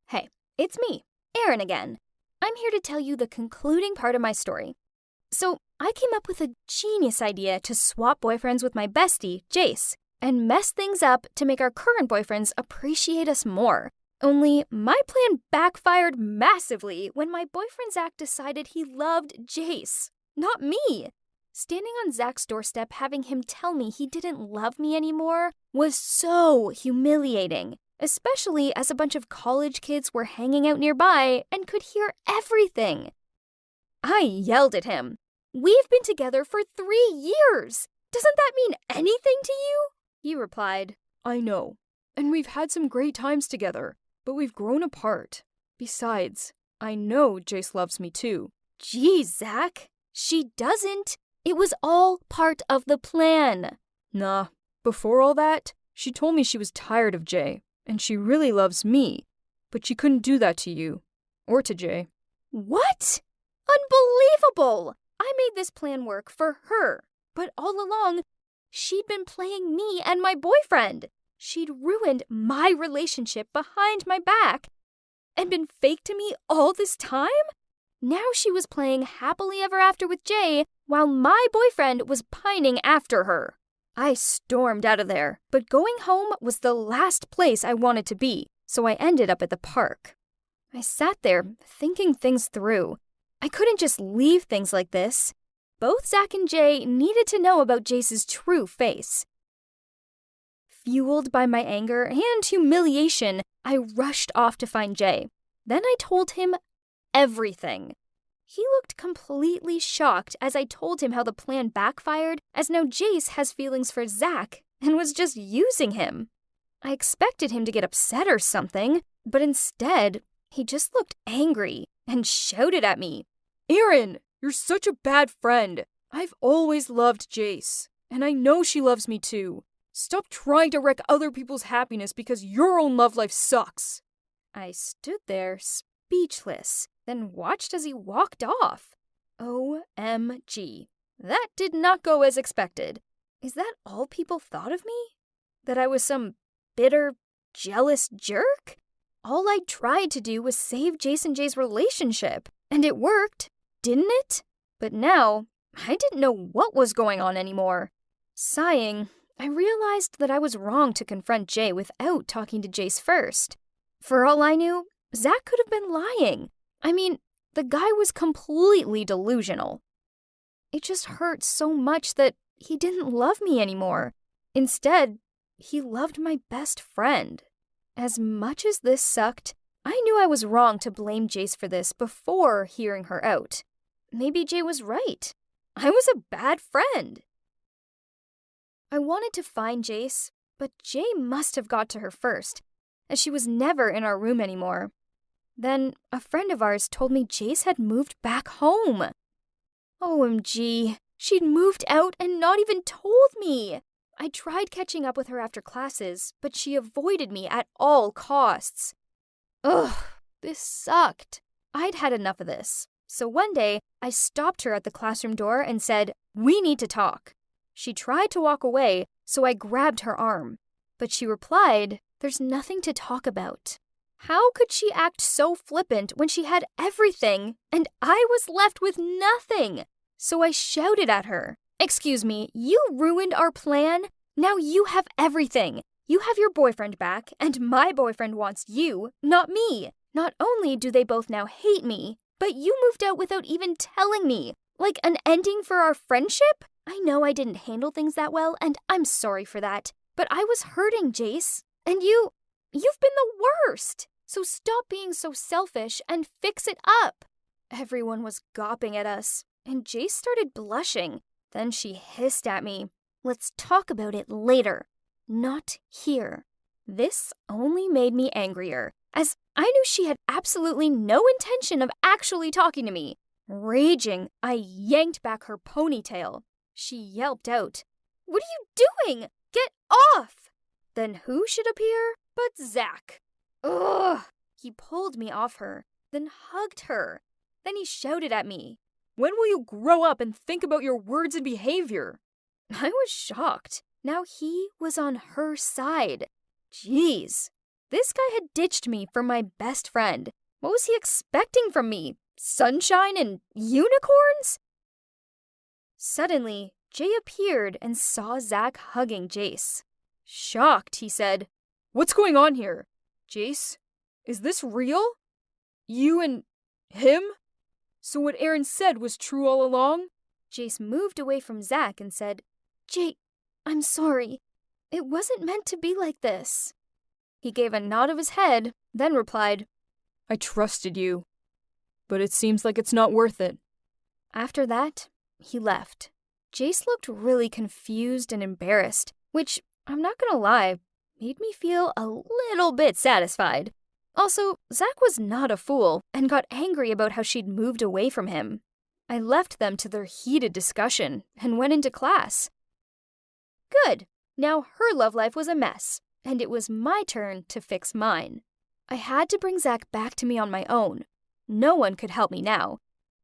Hey, it's me, Erin again. I'm here to tell you the concluding part of my story. So, I came up with a genius idea to swap boyfriends with my bestie, Jace, and mess things up to make our current boyfriends appreciate us more. Only my plan backfired massively when my boyfriend Zach decided he loved Jace, not me. Standing on Zach's doorstep having him tell me he didn't love me anymore was so humiliating, especially as a bunch of college kids were hanging out nearby and could hear everything. I yelled at him. "We've been together for 3 years. Doesn't that mean anything to you?" He replied, "I know, and we've had some great times together, but we've grown apart. Besides, I know Jace loves me too." "Geez, Zach, she doesn't. It was all part of the plan." "Nah, before all that, she told me she was tired of Jay, and she really loves me, but she couldn't do that to you, or to Jay." What? Unbelievable! I made this plan work for her, but all along, she'd been playing me and my boyfriend. She'd ruined my relationship behind my back and been fake to me all this time? Now she was playing happily ever after with Jay while my boyfriend was pining after her. I stormed out of there, but going home was the last place I wanted to be, so I ended up at the park. I sat there thinking things through. I couldn't just leave things like this. Both Zach and Jay needed to know about Jace's true face. Fueled by my anger and humiliation, I rushed off to find Jay. Then I told him everything. He looked completely shocked as I told him how the plan backfired, as now Jace has feelings for Zach and was just using him. I expected him to get upset or something, but instead, he just looked angry and shouted at me. "Erin, you're such a bad friend. I've always loved Jace, and I know she loves me too. Stop trying to wreck other people's happiness because your own love life sucks." I stood there speechless, then watched as he walked off. OMG. That did not go as expected. Is that all people thought of me? That I was some bitter, jealous jerk? All I tried to do was save Jace and Jay's relationship, and it worked, didn't it? But now, I didn't know what was going on anymore. Sighing, I realized that I was wrong to confront Jay without talking to Jace first. For all I knew, Zach could have been lying. I mean, the guy was completely delusional. It just hurt so much that he didn't love me anymore. Instead, he loved my best friend. As much as this sucked, I knew I was wrong to blame Jace for this before hearing her out. Maybe Jay was right. I was a bad friend. I wanted to find Jace, but Jay must have got to her first, as she was never in our room anymore. Then a friend of ours told me Jace had moved back home. OMG, she'd moved out and not even told me. I tried catching up with her after classes, but she avoided me at all costs. Ugh, this sucked. I'd had enough of this. So one day, I stopped her at the classroom door and said, "We need to talk." She tried to walk away, so I grabbed her arm. But she replied, "There's nothing to talk about." How could she act so flippant when she had everything and I was left with nothing? So I shouted at her, "Excuse me, you ruined our plan? Now you have everything. You have your boyfriend back, and my boyfriend wants you, not me. Not only do they both now hate me, but you moved out without even telling me. Like an ending for our friendship? I know I didn't handle things that well, and I'm sorry for that. But I was hurting, Jace. And you've been the worst. So stop being so selfish and fix it up." Everyone was gawping at us, and Jace started blushing. Then she hissed at me, "Let's talk about it later. Not here." This only made me angrier, as I knew she had absolutely no intention of actually talking to me. Raging, I yanked back her ponytail. She yelped out, "What are you doing? Get off!" Then who should appear but Zach? Ugh! He pulled me off her, then hugged her. Then he shouted at me, "When will you grow up and think about your words and behavior?" I was shocked. Now he was on her side. Jeez. This guy had ditched me for my best friend. What was he expecting from me? Sunshine and unicorns? Suddenly, Jay appeared and saw Zach hugging Jace. Shocked, he said, "What's going on here? Jace, is this real? You and him? So what Aaron said was true all along?" Jace moved away from Zach and said, "Jay, I'm sorry. It wasn't meant to be like this." He gave a nod of his head, then replied, "I trusted you, but it seems like it's not worth it." After that, he left. Jace looked really confused and embarrassed, which, I'm not gonna lie, made me feel a little bit satisfied. Also, Zach was not a fool and got angry about how she'd moved away from him. I left them to their heated discussion and went into class. Good. Now her love life was a mess, and it was my turn to fix mine. I had to bring Zach back to me on my own. No one could help me now.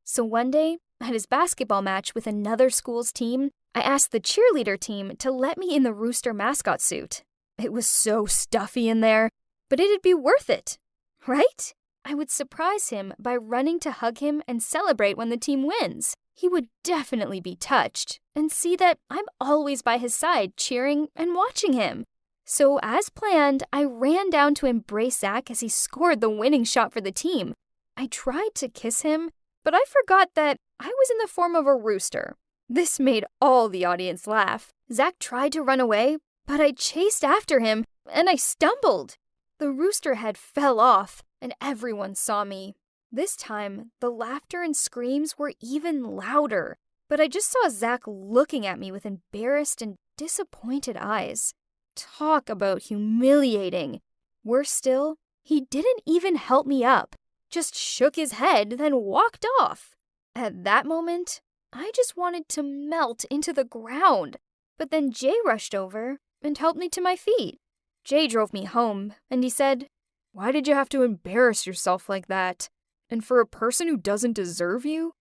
So one day, at his basketball match with another school's team, I asked the cheerleader team to let me in the Rooster mascot suit. It was so stuffy in there, but it'd be worth it, right? I would surprise him by running to hug him and celebrate when the team wins. He would definitely be touched and see that I'm always by his side cheering and watching him. So as planned, I ran down to embrace Zach as he scored the winning shot for the team. I tried to kiss him, but I forgot that I was in the form of a rooster. This made all the audience laugh. Zach tried to run away, but I chased after him and I stumbled. The rooster head fell off and everyone saw me. This time, the laughter and screams were even louder, but I just saw Zach looking at me with embarrassed and disappointed eyes. Talk about humiliating. Worse still, he didn't even help me up, just shook his head, then walked off. At that moment, I just wanted to melt into the ground, but then Jay rushed over and helped me to my feet. Jay drove me home, and he said, "Why did you have to embarrass yourself like that? And for a person who doesn't deserve you?"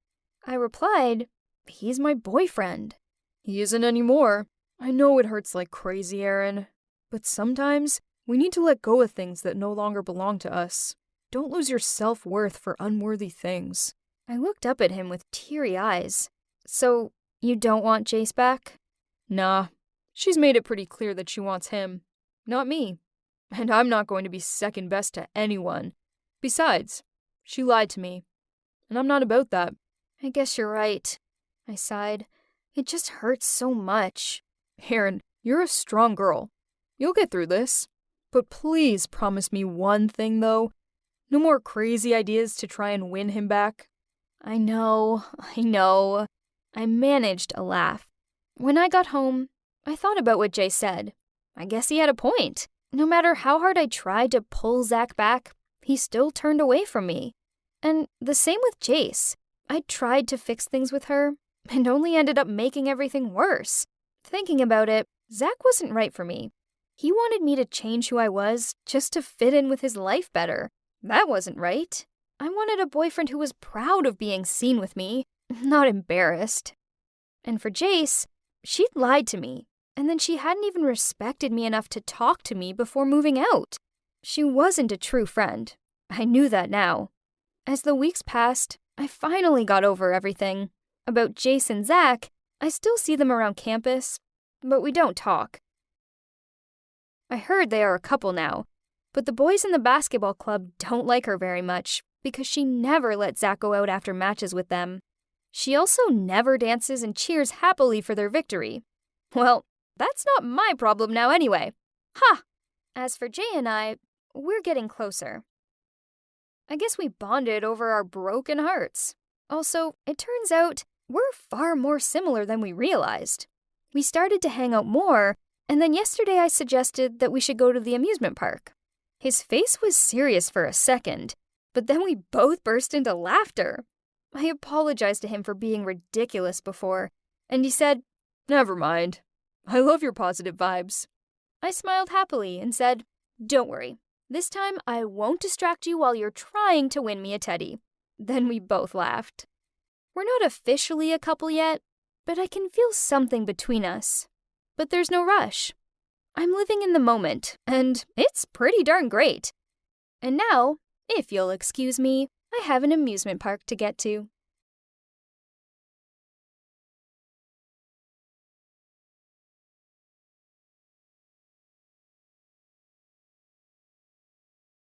I replied, "He's my boyfriend." "He isn't anymore. I know it hurts like crazy, Aaron. But sometimes we need to let go of things that no longer belong to us. Don't lose your self-worth for unworthy things." I looked up at him with teary eyes. "So, you don't want Jace back?" "Nah. She's made it pretty clear that she wants him, not me. And I'm not going to be second best to anyone. Besides, she lied to me, and I'm not about that." "I guess you're right," I sighed. "It just hurts so much." "Aaron, you're a strong girl. You'll get through this. But please promise me one thing, though. No more crazy ideas to try and win him back." I know. I managed a laugh. When I got home, I thought about what Jay said. I guess he had a point. No matter how hard I tried to pull Zach back, he still turned away from me. And the same with Jace. I tried to fix things with her, and only ended up making everything worse. Thinking about it, Zach wasn't right for me. He wanted me to change who I was just to fit in with his life better. That wasn't right. I wanted a boyfriend who was proud of being seen with me, not embarrassed. And for Jace, she'd lied to me, and then she hadn't even respected me enough to talk to me before moving out. She wasn't a true friend. I knew that now. As the weeks passed, I finally got over everything. About Jace and Zach, I still see them around campus, but we don't talk. I heard they are a couple now, but the boys in the basketball club don't like her very much because she never lets Zach go out after matches with them. She also never dances and cheers happily for their victory. Well, that's not my problem now anyway. Ha! As for Jay and I, we're getting closer. I guess we bonded over our broken hearts. Also, it turns out we're far more similar than we realized. We started to hang out more, and then yesterday I suggested that we should go to the amusement park. His face was serious for a second, but then we both burst into laughter. I apologized to him for being ridiculous before, and he said, "Never mind. I love your positive vibes." I smiled happily and said, "Don't worry. This time I won't distract you while you're trying to win me a teddy." Then we both laughed. We're not officially a couple yet, but I can feel something between us. But there's no rush. I'm living in the moment, and it's pretty darn great. And now, if you'll excuse me, I have an amusement park to get to.